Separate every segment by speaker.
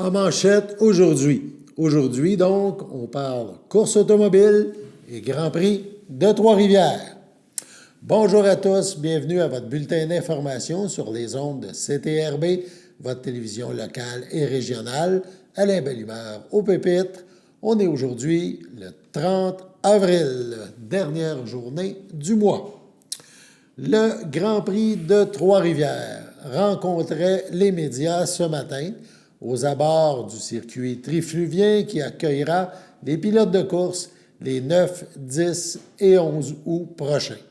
Speaker 1: En manchette aujourd'hui. Aujourd'hui, donc, on parle course automobile et Grand Prix de Trois-Rivières. Bonjour à tous, bienvenue à votre bulletin d'information sur les ondes de CTRB, votre télévision locale et régionale. Alain Belle-Humeur au pupitre. On est aujourd'hui le 30 avril, dernière journée du mois. Le Grand Prix de Trois-Rivières rencontrait les médias ce matin aux abords du circuit trifluvien qui accueillera les pilotes de course les 9, 10 et 11 août prochains.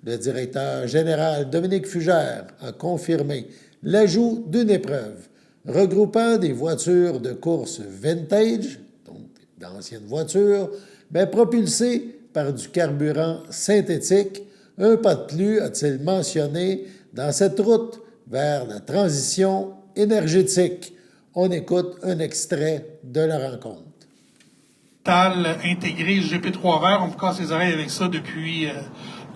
Speaker 1: Le directeur général Dominique Fugère a confirmé l'ajout d'une épreuve regroupant des voitures de course vintage, donc d'anciennes voitures, mais propulsées par du carburant synthétique. Un pas de plus, a-t-il mentionné, dans cette route vers la transition énergétique. On écoute un extrait de la rencontre.
Speaker 2: Intégré GP3 Vert, on vous casse les oreilles avec ça depuis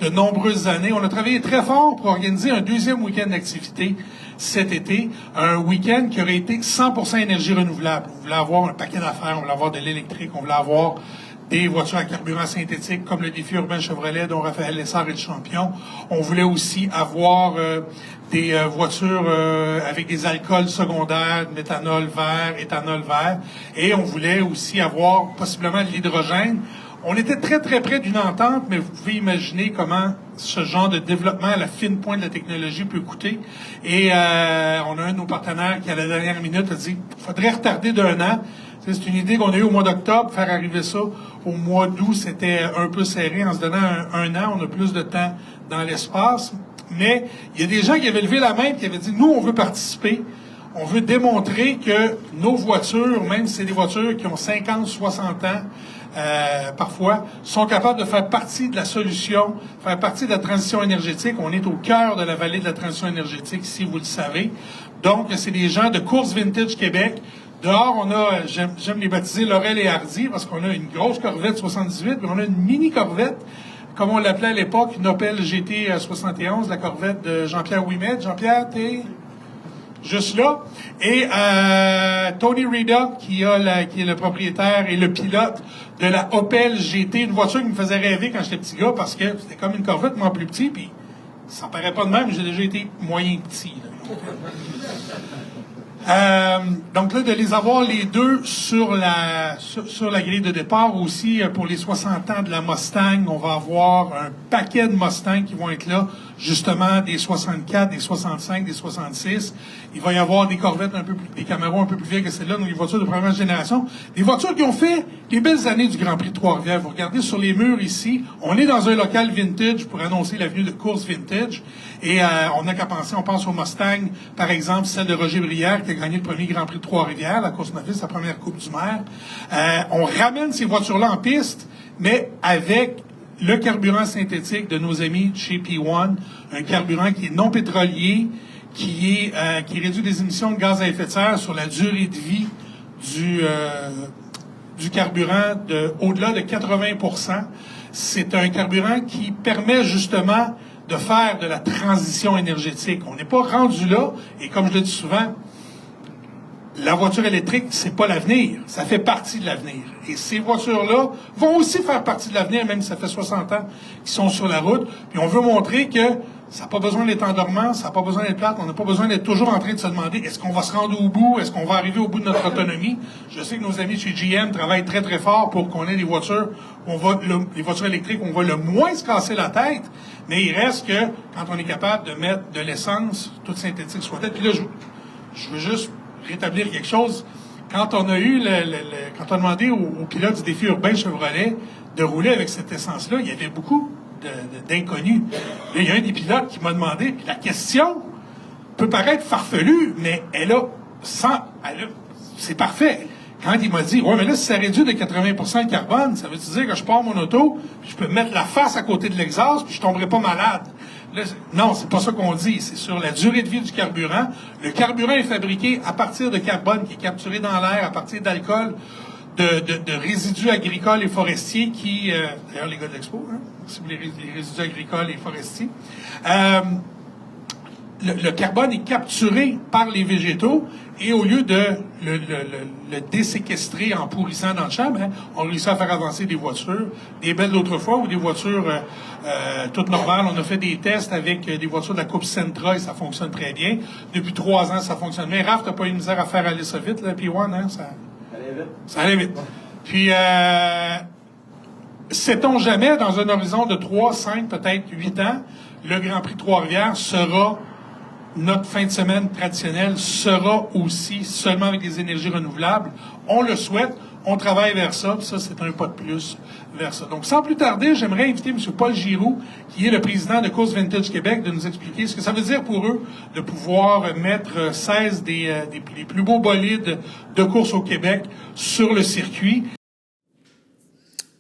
Speaker 2: de nombreuses années. On a travaillé très fort pour organiser un deuxième week-end d'activité cet été, un week-end qui aurait été 100% énergie renouvelable. On voulait avoir un paquet d'affaires, on voulait avoir de l'électrique, on voulait avoir des voitures à carburant synthétique comme le défi urbain Chevrolet dont Raphaël Lessard est le champion. On voulait aussi avoir des voitures avec des alcools secondaires, méthanol vert, éthanol vert. Et on voulait aussi avoir possiblement de l'hydrogène. On était très, très près d'une entente, mais vous pouvez imaginer comment ce genre de développement à la fine pointe de la technologie peut coûter. Et on a un de nos partenaires qui, à la dernière minute, a dit « faudrait retarder d'un an ». C'est une idée qu'on a eue au mois d'octobre. Faire arriver ça au mois d'août, c'était un peu serré. En se donnant un an, on a plus de temps dans l'espace. Mais il y a des gens qui avaient levé la main et qui avaient dit « nous, on veut participer. On veut démontrer que nos voitures, même si c'est des voitures qui ont 50, 60 ans, parfois, sont capables de faire partie de la solution, faire partie de la transition énergétique. On est au cœur de la vallée de la transition énergétique, si vous le savez. Donc, c'est des gens de Course Vintage Québec. Dehors, on a, j'aime les baptiser Laurel et Hardy, parce qu'on a une grosse Corvette 78, mais on a une mini Corvette, comme on l'appelait à l'époque, une Opel GT 71, la Corvette de Jean-Pierre Ouimet. Jean-Pierre, t'es juste là. Et Tony Rida, qui est le propriétaire et le pilote de la Opel GT, une voiture qui me faisait rêver quand j'étais petit gars, parce que c'était comme une Corvette, mais en plus petit, puis ça paraît pas de même, j'ai déjà été moyen petit. Donc là, de les avoir les deux sur la grille de départ aussi, pour les 60 ans de la Mustang, on va avoir un paquet de Mustangs qui vont être là, justement des 64, des 65, des 66. Il va y avoir des Corvettes des Camaro un peu plus vieilles que celles-là, donc des voitures de première génération. Des voitures qui ont fait les belles années du Grand Prix de Trois-Rivières. Vous regardez sur les murs ici, on est dans un local vintage pour annoncer l'avenue de course vintage. Et on n'a qu'à penser, on pense au Mustang, par exemple, celle de Roger Brière qui a gagné le premier Grand Prix de Trois-Rivières, la course novice, sa première Coupe du Maire. On ramène ces voitures-là en piste, mais avec le carburant synthétique de nos amis de chez P1, un carburant qui est non pétrolier, qui réduit les émissions de gaz à effet de serre sur la durée de vie du carburant au-delà de 80%. C'est un carburant qui permet justement de faire de la transition énergétique. On n'est pas rendu là, et comme je le dis souvent, la voiture électrique, c'est pas l'avenir. Ça fait partie de l'avenir. Et ces voitures-là vont aussi faire partie de l'avenir, même si ça fait 60 ans qu'ils sont sur la route. Puis on veut montrer que ça n'a pas besoin d'être endormant, ça n'a pas besoin d'être plate, on n'a pas besoin d'être toujours en train de se demander est-ce qu'on va se rendre au bout, est-ce qu'on va arriver au bout de notre autonomie. Je sais que nos amis chez GM travaillent très très fort pour qu'on ait des voitures les voitures électriques, on va le moins se casser la tête, mais il reste que quand on est capable de mettre de l'essence, toute synthétique soit-elle. Puis là, je veux juste rétablir quelque chose. Quand on a eu quand on a demandé aux pilotes du défi urbain Chevrolet de rouler avec cette essence-là, il y avait beaucoup d'inconnus. Là, il y a un des pilotes qui m'a demandé, puis la question peut paraître farfelue, mais c'est parfait. Quand il m'a dit, ouais, mais là, si ça réduit de 80% le carbone, ça veut dire que je pars mon auto, puis je peux mettre la face à côté de l'exhaust, puis je tomberai pas malade. Là, non, c'est pas ça qu'on dit. C'est sur la durée de vie du carburant. Le carburant est fabriqué à partir de carbone qui est capturé dans l'air, à partir d'alcool, de résidus agricoles et forestiers qui... d'ailleurs, les gars de l'Expo, hein, si vous les résidus agricoles et forestiers. le carbone est capturé par les végétaux et au lieu de le déséquestrer en pourrissant dans le champ, on réussit à faire avancer des voitures, des belles d'autrefois ou des voitures toutes normales. On a fait des tests avec des voitures de la Coupe Sentra et ça fonctionne très bien. Depuis 3 ans, ça fonctionne bien. Raph, t'as pas eu de misère à faire aller ça vite, là, P1, hein? Ça allait vite. Ça allait vite. Puis, sait-on jamais, dans un horizon de 3, 5, peut-être 8 ans, le Grand Prix de Trois-Rivières sera, notre fin de semaine traditionnelle sera aussi seulement avec des énergies renouvelables. On le souhaite, on travaille vers ça, puis ça, c'est un pas de plus vers ça. Donc, sans plus tarder, j'aimerais inviter M. Paul Giroux, qui est le président de Course Vintage Québec, de nous expliquer ce que ça veut dire pour eux de pouvoir mettre 16 des plus beaux bolides de course au Québec sur le circuit.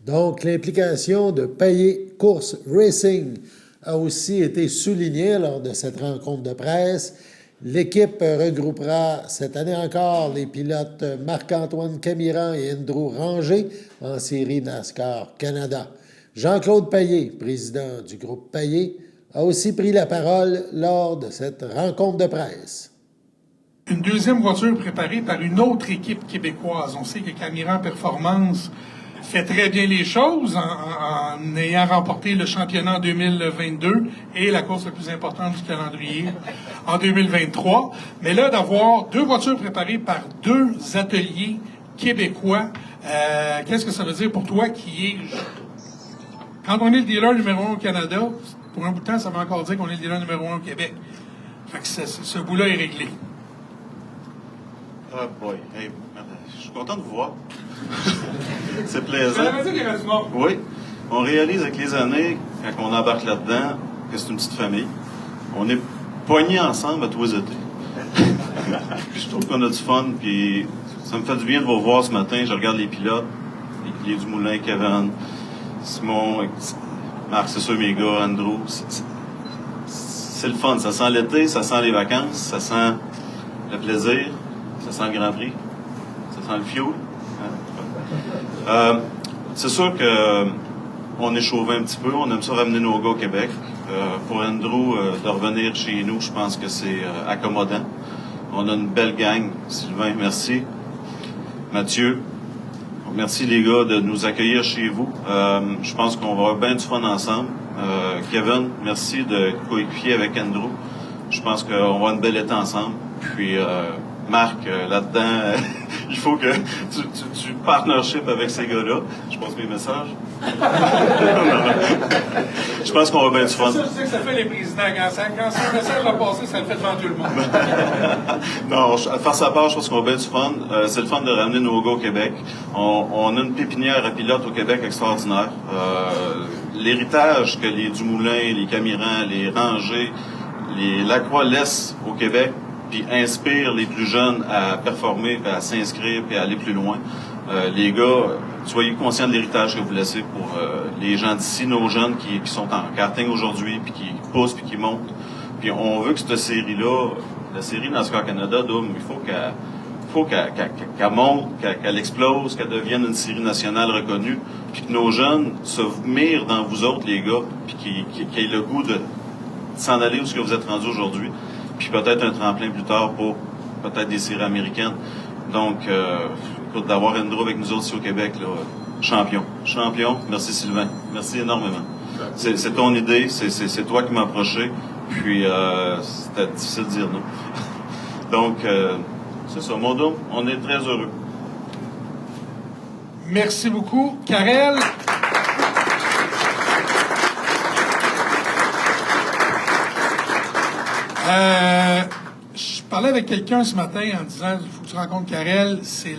Speaker 1: Donc, l'implication de Payet Course Racing a aussi été soulignée lors de cette rencontre de presse. L'équipe regroupera cette année encore les pilotes Marc-Antoine Camiran et Andrew Ranger en série NASCAR Canada. Jean-Claude Payet, président du groupe Payet, a aussi pris la parole lors de cette rencontre de presse.
Speaker 2: Une deuxième voiture préparée par une autre équipe québécoise. On sait que Camiran Performance fait très bien les choses en ayant remporté le championnat en 2022 et la course la plus importante du calendrier en 2023. Mais là, d'avoir 2 voitures préparées par 2 ateliers québécois, qu'est-ce que ça veut dire pour toi qui est... Quand on est le dealer numéro 1 au Canada, pour un bout de temps, ça veut encore dire qu'on est le dealer numéro 1 au Québec. Fait que ce bout-là est réglé.
Speaker 3: Ah boy, hey, je suis content de vous voir. C'est plaisant. Oui, on réalise avec les années, quand on embarque là-dedans, que c'est une petite famille. On est poignés ensemble à tous les étés. Je trouve qu'on a du fun, puis ça me fait du bien de vous voir ce matin. Je regarde les pilotes, les Dumoulin, Kevin, Simon, Marc, c'est sûr mes gars, Andrew. C'est le fun, ça sent l'été, ça sent les vacances, ça sent le plaisir, ça sent le Grand Prix, ça sent le fuel. C'est sûr que on est chauvé un petit peu, on aime ça ramener nos gars au Québec. Pour Andrew, de revenir chez nous, je pense que c'est accommodant. On a une belle gang. Sylvain, merci. Mathieu, merci les gars de nous accueillir chez vous. Je pense qu'on va avoir bien du fun ensemble. Kevin, merci de coéquipier avec Andrew. Je pense qu'on va avoir une belle été ensemble. Puis Marc, là-dedans, il faut que tu partnership avec ces gars-là. Je passe mes messages. Je pense qu'on va bien du fun.
Speaker 2: C'est ça, tu sais que ça fait les présidents. Quand c'est un message va passer, ça le fait devant tout le monde.
Speaker 3: Non, face à part, je pense qu'on va bien du fun. C'est le fun de ramener nos gars au Québec. On a une pépinière à pilotes au Québec extraordinaire. L'héritage que les Dumoulin, les Camiran, les Ranger, les Lacroix laissent au Québec, puis inspire les plus jeunes à performer, puis à s'inscrire, puis à aller plus loin. Les gars, soyez conscients de l'héritage que vous laissez pour les gens d'ici, nos jeunes qui sont en karting aujourd'hui, puis qui poussent, puis qui montent. Puis on veut que cette série-là, la série NASCAR Canada, Doom, il faut qu'elle monte, qu'elle explose, qu'elle devienne une série nationale reconnue, puis que nos jeunes se mirent dans vous autres, les gars, puis qu'ils aient le goût de s'en aller où ce que vous êtes rendus aujourd'hui. Puis peut-être un tremplin plus tard pour peut-être des séries américaines. Donc, écoute, d'avoir Andrew avec nous autres ici au Québec, là, champion. Merci Sylvain. Merci énormément. C'est ton idée, c'est toi qui m'as approché, puis c'était difficile de dire non. Donc, c'est ça, mon dos, on est très heureux.
Speaker 2: Merci beaucoup. Karel? Je parlais avec quelqu'un ce matin en disant il faut que tu rencontres Karel, c'est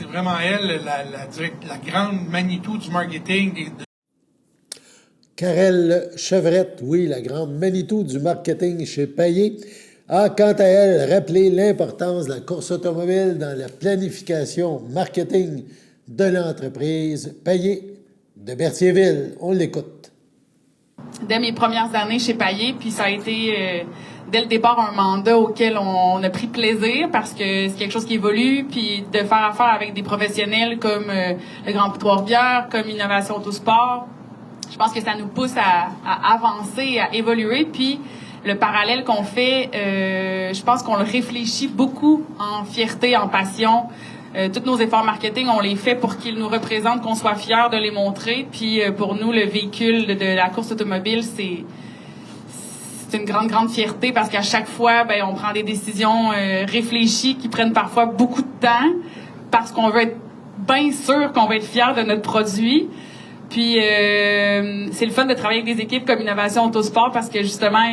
Speaker 2: vraiment elle, la grande Manitou du marketing.
Speaker 1: Karel Chevrette, oui, la grande Manitou du marketing chez Payet, a quant à elle rappelé l'importance de la course automobile dans la planification marketing de l'entreprise Payet de Berthierville. On l'écoute.
Speaker 4: Dès mes premières années chez Payet, puis ça a été dès le départ un mandat auquel on a pris plaisir parce que c'est quelque chose qui évolue, puis de faire affaire avec des professionnels comme le Grand Prix Trois-Rivières, comme Innovation Autosport. Je pense que ça nous pousse à avancer, à évoluer, puis le parallèle qu'on fait, je pense qu'on le réfléchit beaucoup en fierté, en passion. Tous nos efforts marketing, on les fait pour qu'ils nous représentent, qu'on soit fiers de les montrer. Puis pour nous, le véhicule de la course automobile, c'est une grande, grande fierté parce qu'à chaque fois, ben, on prend des décisions réfléchies qui prennent parfois beaucoup de temps parce qu'on veut être bien sûr qu'on va être fiers de notre produit. Puis c'est le fun de travailler avec des équipes comme Innovation Autosport parce que justement,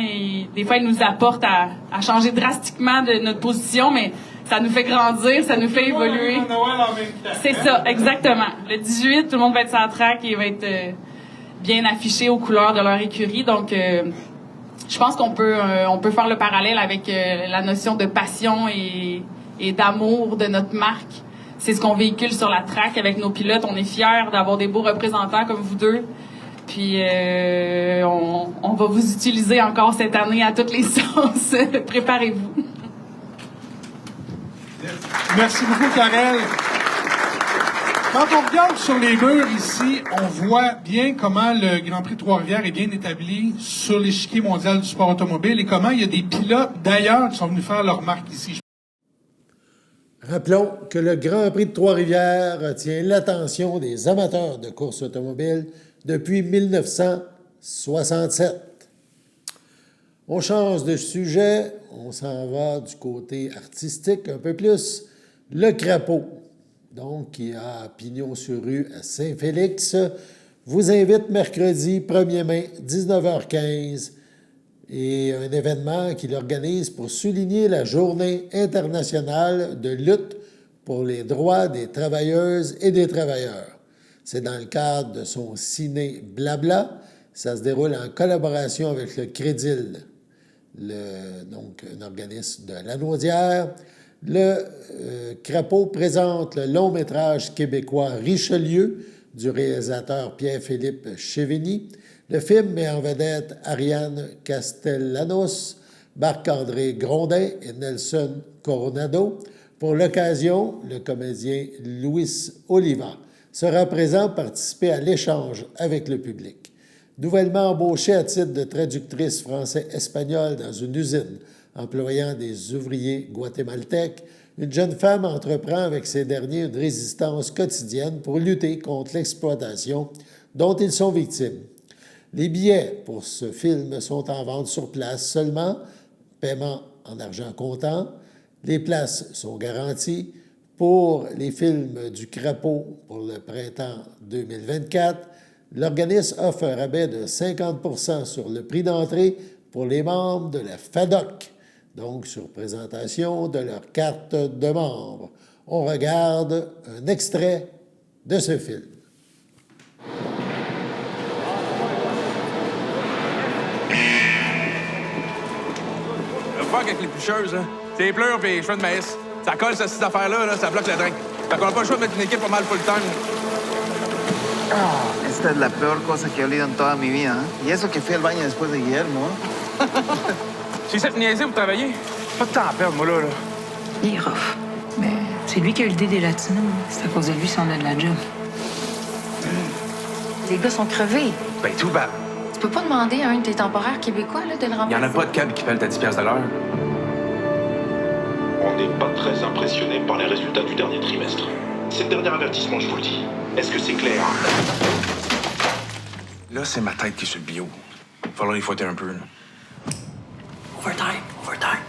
Speaker 4: des fois, ils nous apportent à changer drastiquement de notre position, mais ça nous fait grandir, ça nous fait évoluer. C'est ça, exactement. Le 18, tout le monde va être sur la track et va être bien affiché aux couleurs de leur écurie. Donc, je pense qu'on peut faire le parallèle avec la notion de passion et d'amour de notre marque. C'est ce qu'on véhicule sur la track avec nos pilotes. On est fiers d'avoir des beaux représentants comme vous deux. Puis on va vous utiliser encore cette année à toutes les sauces. Préparez-vous.
Speaker 2: Merci beaucoup, Karel. Quand on regarde sur les murs ici, on voit bien comment le Grand Prix de Trois-Rivières est bien établi sur l'échiquier mondial du sport automobile et comment il y a des pilotes d'ailleurs qui sont venus faire leur marque ici.
Speaker 1: Rappelons que le Grand Prix de Trois-Rivières retient l'attention des amateurs de course automobile depuis 1967. On change de sujet, on s'en va du côté artistique un peu plus. Le Crapaud, donc qui a pignon sur rue à Saint-Félix, vous invite mercredi 1er mai, 19h15, et un événement qu'il organise pour souligner la Journée internationale de lutte pour les droits des travailleuses et des travailleurs. C'est dans le cadre de son ciné Blabla. Ça se déroule en collaboration avec le Crédil, donc un organisme de Lanaudière. Le Crapaud présente le long-métrage québécois Richelieu du réalisateur Pierre-Philippe Chévigny. Le film met en vedette Ariane Castellanos, Marc-André Grondin et Nelson Coronado. Pour l'occasion, le comédien Luis Oliva sera présent pour participer à l'échange avec le public. Nouvellement embauchée à titre de traductrice français-espagnol dans une usine employant des ouvriers guatémaltèques, une jeune femme entreprend avec ces derniers une résistance quotidienne pour lutter contre l'exploitation dont ils sont victimes. Les billets pour ce film sont en vente sur place seulement, paiement en argent comptant. Les places sont garanties. Pour les films du Crapaud pour le printemps 2024, l'organisme offre un rabais de 50 % sur le prix d'entrée pour les membres de la FADOC, donc sur présentation de leur carte de membre. On regarde un extrait de ce film.
Speaker 5: Le fuck avec les plucheuses, là. C'est les pleurs pis les cheveux de maïs. Ça colle, cette affaire-là, là, ça bloque le drain. Fait qu'on n'a pas le choix de mettre une équipe pas mal full time.
Speaker 6: Esta es la peor cosa que he olido en toda mi vida, ¿eh? Y eso que fui al baño después de Guillermo, ¿eh?
Speaker 5: J'ai essayé de niaiser pour travailler. Pas de temps à perdre, moi, là.
Speaker 7: Il est rough. Mais c'est lui qui a eu l'idée des latinos. C'est à cause de lui si on a de la job.
Speaker 8: Les gars sont crevés.
Speaker 5: Ben, tout bas.
Speaker 8: Tu peux pas demander à un de tes temporaires québécois là, de le remplacer?
Speaker 5: Il y en a pas de cab qui pèle à 10$ de l'heure.
Speaker 9: On n'est pas très impressionné par les résultats du dernier trimestre. C'est le dernier avertissement, je vous le dis. Est-ce que c'est clair?
Speaker 5: Là, c'est ma tête qui est sur le bio. Il va falloir les fouetter un peu, là.
Speaker 7: Overtime, overtime.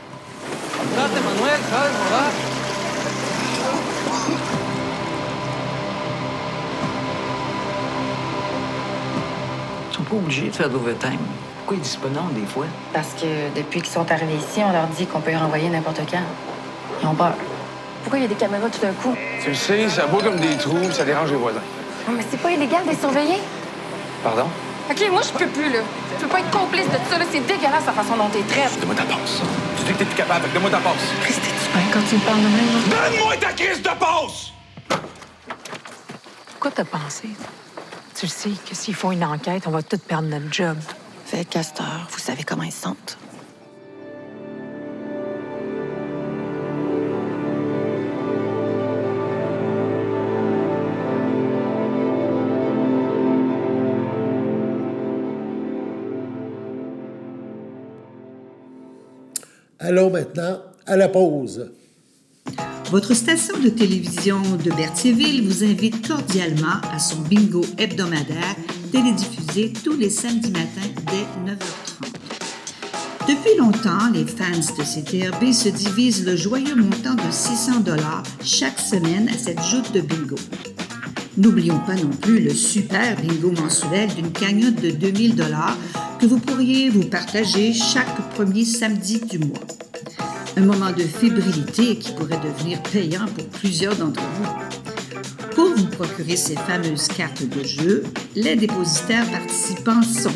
Speaker 10: Ils sont pas obligés de faire d'overtime. Pourquoi ils disent pas non, des fois?
Speaker 8: Parce que depuis qu'ils sont arrivés ici, on leur dit qu'on peut y renvoyer n'importe quand. Ils ont peur. Pourquoi il y a des caméras tout d'un coup?
Speaker 5: Tu le sais, ça boit comme des trous, ça dérange les voisins.
Speaker 8: Oh, mais c'est pas illégal de les surveiller.
Speaker 5: Pardon?
Speaker 8: OK, moi, je peux plus, là. Je peux pas être complice de ça, là. C'est dégueulasse la façon dont t'es traite.
Speaker 5: Donne-moi ta passe. Tu dis que t'es plus capable, fait que donne-moi ta passe.
Speaker 7: Christy, tu peins quand tu me parles de même?
Speaker 5: Donne-moi ta crise de passe!
Speaker 7: Pourquoi t'as pensé? Tu le sais que s'ils font une enquête, on va tous perdre notre job.
Speaker 8: Fait Castor, vous savez comment ils se sentent.
Speaker 1: Allons maintenant à la pause.
Speaker 11: Votre station de télévision de Berthierville vous invite cordialement à son bingo hebdomadaire télédiffusé tous les samedis matins dès 9h30. Depuis longtemps, les fans de CTRB se divisent le joyeux montant de 600 $ chaque semaine à cette joute de bingo. N'oublions pas non plus le super bingo mensuel d'une cagnotte de 2000 $ que vous pourriez vous partager chaque premier samedi du mois. Un moment de fébrilité qui pourrait devenir payant pour plusieurs d'entre vous. Pour vous procurer ces fameuses cartes de jeu, les dépositaires participants sont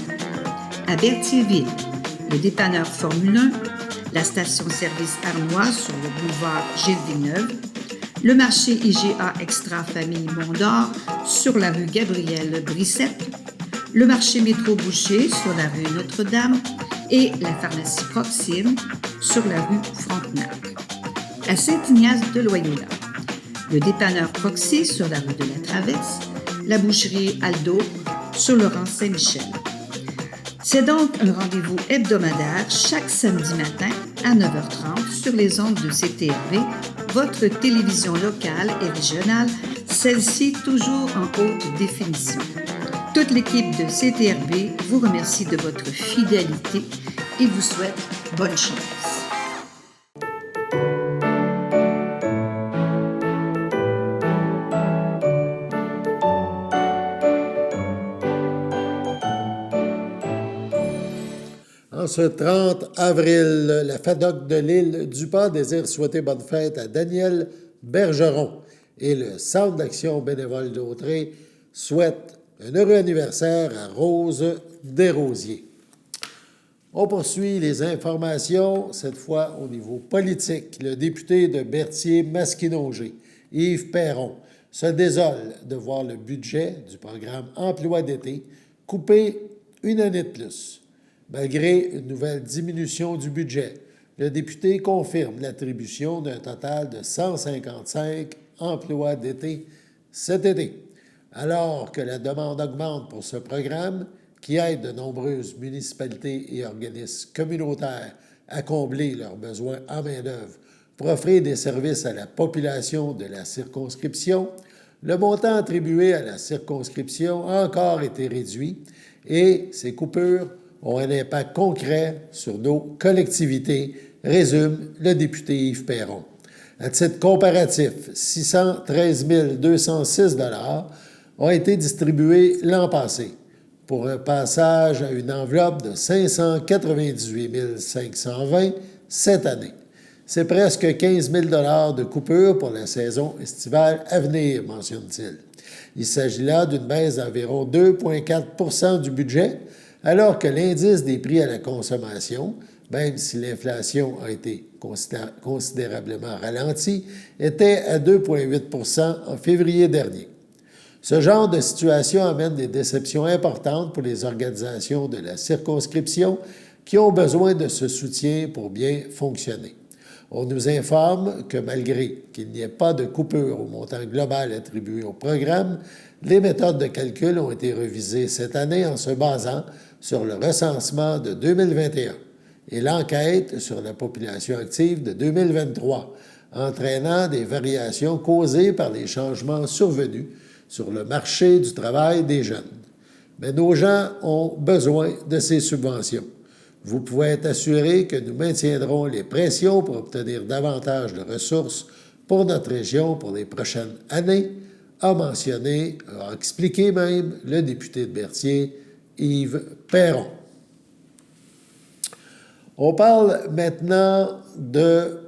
Speaker 11: à Berthierville, le dépanneur Formule 1, la station-service Arnois sur le boulevard Gilles-Villeneuve, le marché IGA Extra Famille Mont-d'Or sur la rue Gabriel-Brissette, le marché Métro Boucher sur la rue Notre-Dame et la pharmacie Proxime sur la rue Frontenac. À Saint-Ignace de Loyola, le dépanneur Proxy sur la rue de la Traverse, la boucherie Aldo sur le rang Saint-Michel. C'est donc un rendez-vous hebdomadaire chaque samedi matin à 9h30 sur les ondes de CTRV, votre télévision locale et régionale, celle-ci toujours en haute définition. Toute l'équipe de CTRB vous remercie de votre fidélité et vous souhaite bonne chance.
Speaker 1: En ce 30 avril, la FADOC de l'île du Pas désire souhaiter bonne fête à Daniel Bergeron et le Centre d'action bénévole d'Autrey souhaite un heureux anniversaire à Rose Desrosiers. On poursuit les informations, cette fois au niveau politique. Le député de Berthier-Masquinongé, Yves Perron, se désole de voir le budget du programme Emploi d'été coupé une année de plus. Malgré une nouvelle diminution du budget, le député confirme l'attribution d'un total de 155 emplois d'été cet été. Alors que la demande augmente pour ce programme, qui aide de nombreuses municipalités et organismes communautaires à combler leurs besoins en main-d'œuvre pour offrir des services à la population de la circonscription, le montant attribué à la circonscription a encore été réduit et ces coupures ont un impact concret sur nos collectivités, résume le député Yves Perron. À titre comparatif, 613 206 $ ont été distribués l'an passé, pour un passage à une enveloppe de 598 520 cette année. C'est presque 15 000 $ de coupure pour la saison estivale à venir, mentionne-t-il. Il s'agit là d'une baisse d'environ 2,4 % du budget, alors que l'indice des prix à la consommation, même si l'inflation a été considérablement ralentie, était à 2,8 % en février dernier. Ce genre de situation amène des déceptions importantes pour les organisations de la circonscription qui ont besoin de ce soutien pour bien fonctionner. On nous informe que malgré qu'il n'y ait pas de coupure au montant global attribué au programme, les méthodes de calcul ont été revisées cette année en se basant sur le recensement de 2021 et l'enquête sur la population active de 2023, entraînant des variations causées par les changements survenus sur le marché du travail des jeunes. Mais nos gens ont besoin de ces subventions. Vous pouvez être assuré que nous maintiendrons les pressions pour obtenir davantage de ressources pour notre région pour les prochaines années, a expliqué même le député de Berthier, Yves Perron. On parle maintenant de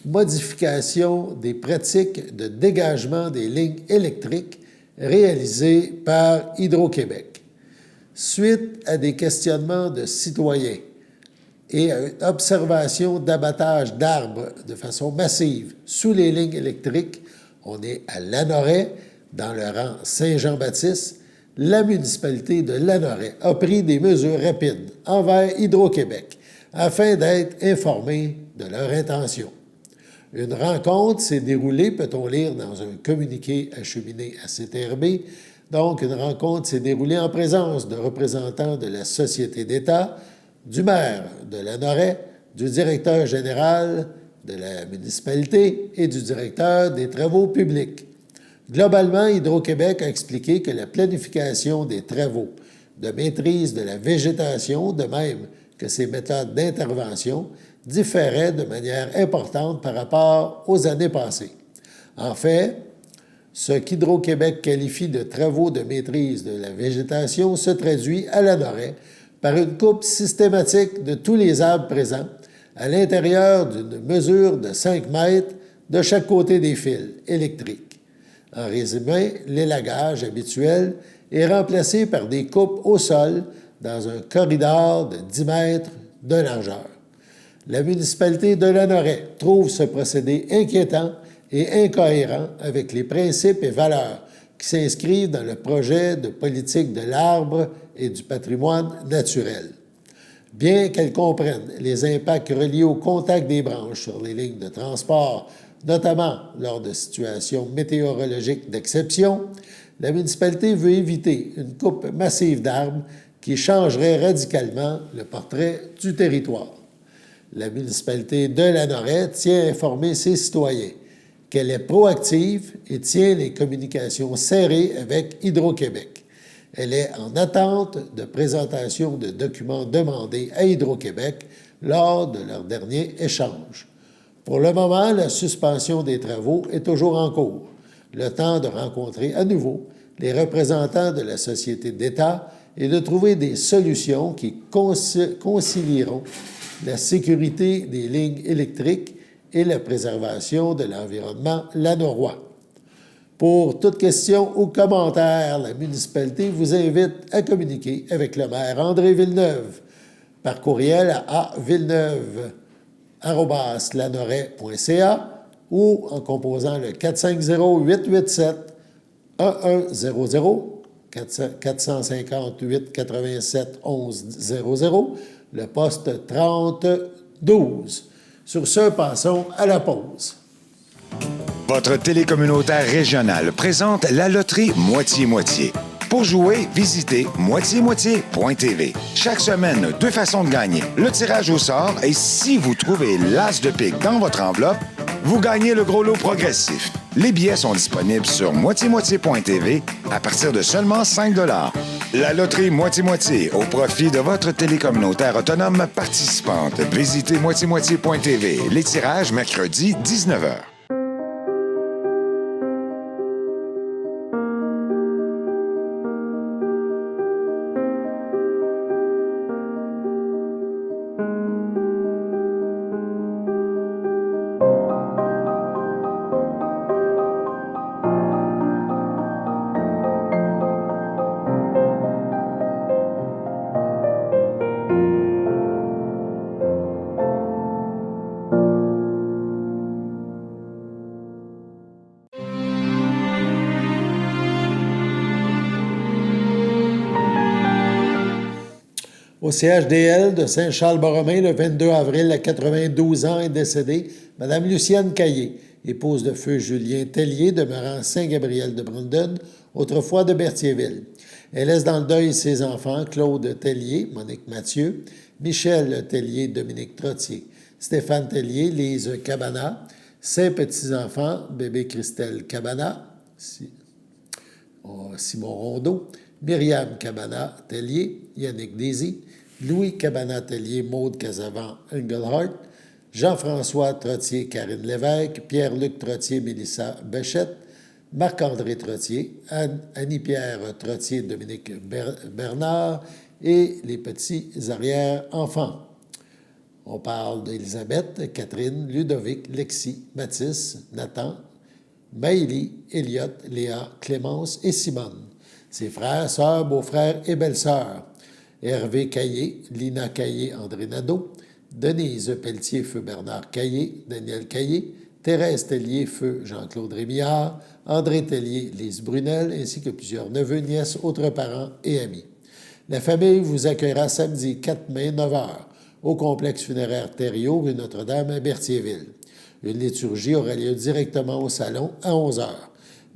Speaker 1: modification des pratiques de dégagement des lignes électriques réalisées par Hydro-Québec. Suite à des questionnements de citoyens et à une observation d'abattage d'arbres de façon massive sous les lignes électriques, on est à Lanoret, dans le rang Saint-Jean-Baptiste, la municipalité de Lanoret a pris des mesures rapides envers Hydro-Québec afin d'être informée de leur intention. Une rencontre s'est déroulée, peut-on lire dans un communiqué acheminé à CTRB. Donc, une rencontre s'est déroulée en présence de représentants de la Société d'État, du maire de Lanoret, du directeur général de la municipalité et du directeur des travaux publics. Globalement, Hydro-Québec a expliqué que la planification des travaux de maîtrise de la végétation, de même que ses méthodes d'intervention, différaient de manière importante par rapport aux années passées. En fait, ce qu'Hydro-Québec qualifie de travaux de maîtrise de la végétation se traduit à Lanoraie par une coupe systématique de tous les arbres présents à l'intérieur d'une mesure de 5 mètres de chaque côté des fils électriques. En résumé, l'élagage habituel est remplacé par des coupes au sol dans un corridor de 10 mètres de largeur. La municipalité de Lanoraie trouve ce procédé inquiétant et incohérent avec les principes et valeurs qui s'inscrivent dans le projet de politique de l'arbre et du patrimoine naturel. Bien qu'elle comprenne les impacts reliés au contact des branches sur les lignes de transport, notamment lors de situations météorologiques d'exception, la municipalité veut éviter une coupe massive d'arbres qui changerait radicalement le portrait du territoire. La municipalité de Lanoraie tient à informer ses citoyens qu'elle est proactive et tient les communications serrées avec Hydro-Québec. Elle est en attente de présentation de documents demandés à Hydro-Québec lors de leur dernier échange. Pour le moment, la suspension des travaux est toujours en cours, le temps de rencontrer à nouveau les représentants de la société d'État et de trouver des solutions qui concilieront la sécurité des lignes électriques et la préservation de l'environnement lanorois. Pour toute question ou commentaire, la municipalité vous invite à communiquer avec le maire André Villeneuve par courriel à villeneuve@lanoraie.ca ou en composant le 450-887-1100, 450-887-1100, le poste 3012. Sur ce, passons à la pause.
Speaker 12: Votre télécommunautaire régional présente la loterie Moitié-Moitié. Pour jouer, visitez moitié-moitié.tv. Chaque semaine, 2 façons de gagner. Le tirage au sort et si vous trouvez l'as de pique dans votre enveloppe, vous gagnez le gros lot progressif. Les billets sont disponibles sur moitié-moitié.tv à partir de seulement 5 $. La loterie Moitié-Moitié au profit de votre télécommunautaire autonome participante. Visitez moitié-moitié.tv. Les tirages mercredi 19h.
Speaker 1: Au CHDL de Saint-Charles-Borromée, le 22 avril, à 92 ans, est décédée Mme Lucienne Caillé, épouse de feu Julien Tellier, demeurant Saint-Gabriel de Brandon, autrefois de Berthierville. Elle laisse dans le deuil ses enfants, Claude Tellier, Monique Mathieu, Michel Tellier, Dominique Trottier, Stéphane Tellier, Lise Cabana, ses petits-enfants, bébé Christelle Cabana, Simon Rondeau, Myriam Cabana Tellier, Yannick Désy, Louis Cabana Tellier, Maude Casavant Engelhardt, Jean-François Trottier, Karine Lévesque, Pierre-Luc Trottier, Mélissa Béchette, Marc-André Trottier, Annie-Pierre Trottier, Dominique Bernard et les petits arrière-enfants. On parle d'Élisabeth, Catherine, Ludovic, Lexi, Mathis, Nathan, Maëlie, Elliot, Léa, Clémence et Simone. Ses frères, sœurs, beaux-frères et belles-sœurs. Hervé Caillé, Lina Caillé, André Nadeau, Denise Pelletier, feu Bernard Caillé, Daniel Caillé, Thérèse Tellier, feu Jean-Claude Rémillard, André Tellier, Lise Brunel, ainsi que plusieurs neveux, nièces, autres parents et amis. La famille vous accueillera samedi 4 mai, 9h, au complexe funéraire Thériault, rue Notre-Dame à Berthierville. Une liturgie aura lieu directement au salon à 11h.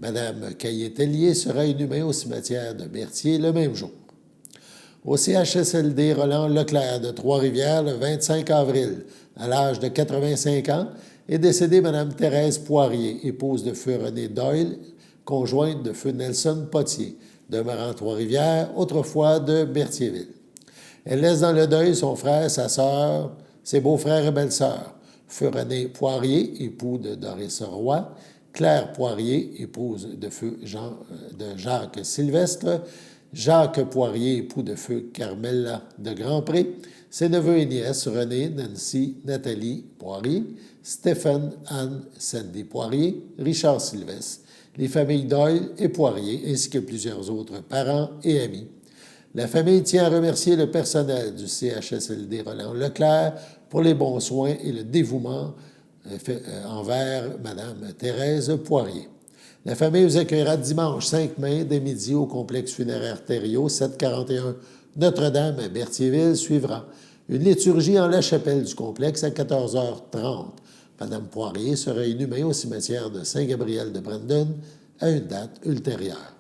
Speaker 1: Madame Caillé-Tellier sera inhumée au cimetière de Berthier le même jour. Au CHSLD Roland Leclerc de Trois-Rivières, le 25 avril, à l'âge de 85 ans, est décédée Mme Thérèse Poirier, épouse de feu René Doyle, conjointe de feu Nelson Potier, demeurant Trois-Rivières, autrefois de Berthierville. Elle laisse dans le deuil son frère, sa sœur, ses beaux-frères et belles-sœurs. Feu René Poirier, époux de Doris Roy, Claire Poirier, épouse de feu de Jacques Sylvestre, Jacques Poirier, époux de feu Carmela de Grandpré, ses neveux et nièces René, Nancy, Nathalie Poirier, Stéphane, Anne, Sandy Poirier, Richard Sylvestre, les familles Doyle et Poirier, ainsi que plusieurs autres parents et amis. La famille tient à remercier le personnel du CHSLD Roland Leclerc pour les bons soins et le dévouement envers Mme Thérèse Poirier. La famille vous accueillera dimanche 5 mai dès midi au complexe funéraire Thériault, 741 Notre-Dame à Berthierville. Suivra une liturgie en la chapelle du complexe à 14h30. Mme Poirier sera inhumée au cimetière de Saint-Gabriel de Brandon à une date ultérieure.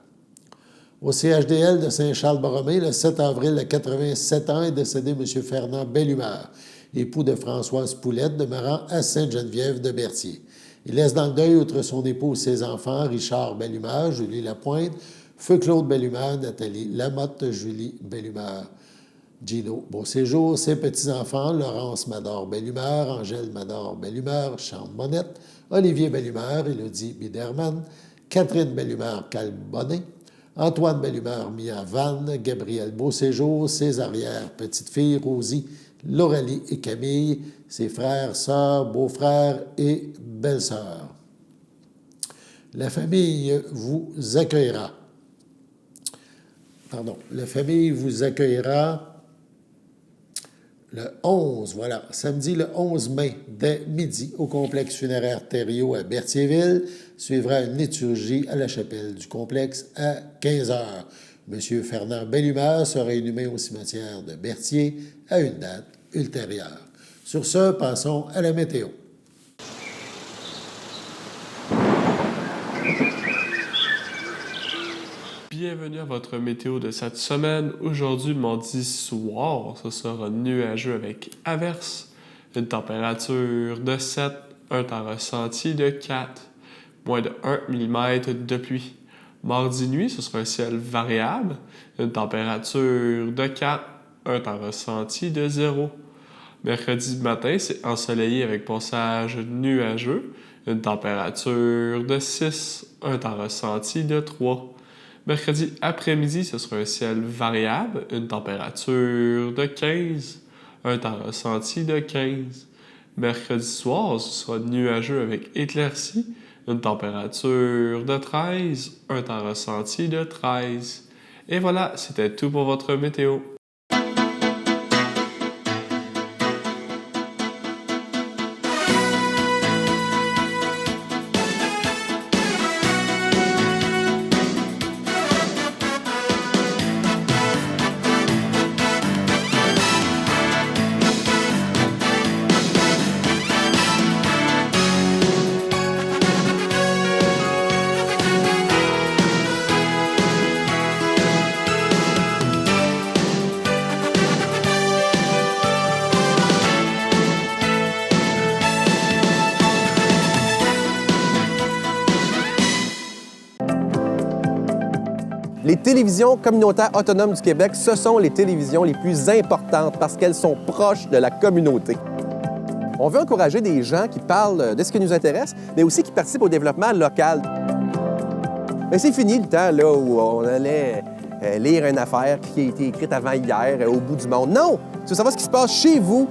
Speaker 1: Au CHDL de Saint-Charles-Borromée, le 7 avril, à 87 ans, est décédé M. Fernand Bellumeur, époux de Françoise Poulette, demeurant à Sainte-Geneviève de Berthier. Il laisse dans le deuil, outre son épouse, ses enfants, Richard Bellumeur, Julie Lapointe, Feu Claude Bellumeur, Nathalie Lamotte, Julie Bellumeur, Gino Beauséjour, ses petits-enfants, Laurence Mador Bellumeur, Angèle Mador Bellumeur, Chante Monette, Olivier Bellumeur, Élodie Biderman, Catherine Bellumeur Calbonnet, Antoine Bellumeur Mia Vannes, Gabriel Beauséjour, ses arrières petites-filles, Rosie, Laurelie et Camille, ses frères, sœurs, beaux-frères et belles-sœurs. La famille vous accueillera. Le 11, samedi le 11 mai, dès midi, au complexe funéraire Thériault à Berthierville. Suivra une liturgie à la chapelle du complexe à 15h. M. Fernand Bellumeur sera inhumé au cimetière de Berthier à une date ultérieure. Sur ce, passons à la météo.
Speaker 13: Bienvenue à votre météo de cette semaine. Aujourd'hui, mardi soir, ce sera nuageux avec averses, une température de 7, un temps ressenti de 4, moins de 1 mm de pluie. Mardi nuit, ce sera un ciel variable, une température de 4, un temps ressenti de 0. Mercredi matin, c'est ensoleillé avec passage nuageux, une température de 6, un temps ressenti de 3. Mercredi après-midi, ce sera un ciel variable, une température de 15, un temps ressenti de 15. Mercredi soir, ce sera nuageux avec éclaircies, une température de 13, un temps ressenti de 13. Et voilà, c'était tout pour votre météo.
Speaker 14: Les télévisions communautaires autonomes du Québec, ce sont les télévisions les plus importantes parce qu'elles sont proches de la communauté. On veut encourager des gens qui parlent de ce qui nous intéresse, mais aussi qui participent au développement local. Mais c'est fini le temps là, où on allait lire une affaire qui a été écrite avant hier au bout du monde. Non! Tu veux savoir ce qui se passe chez vous?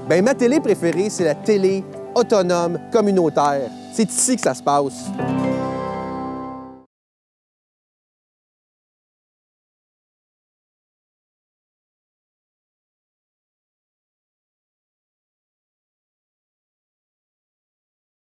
Speaker 14: Bien, ma télé préférée, c'est la télé autonome communautaire. C'est ici que ça se passe.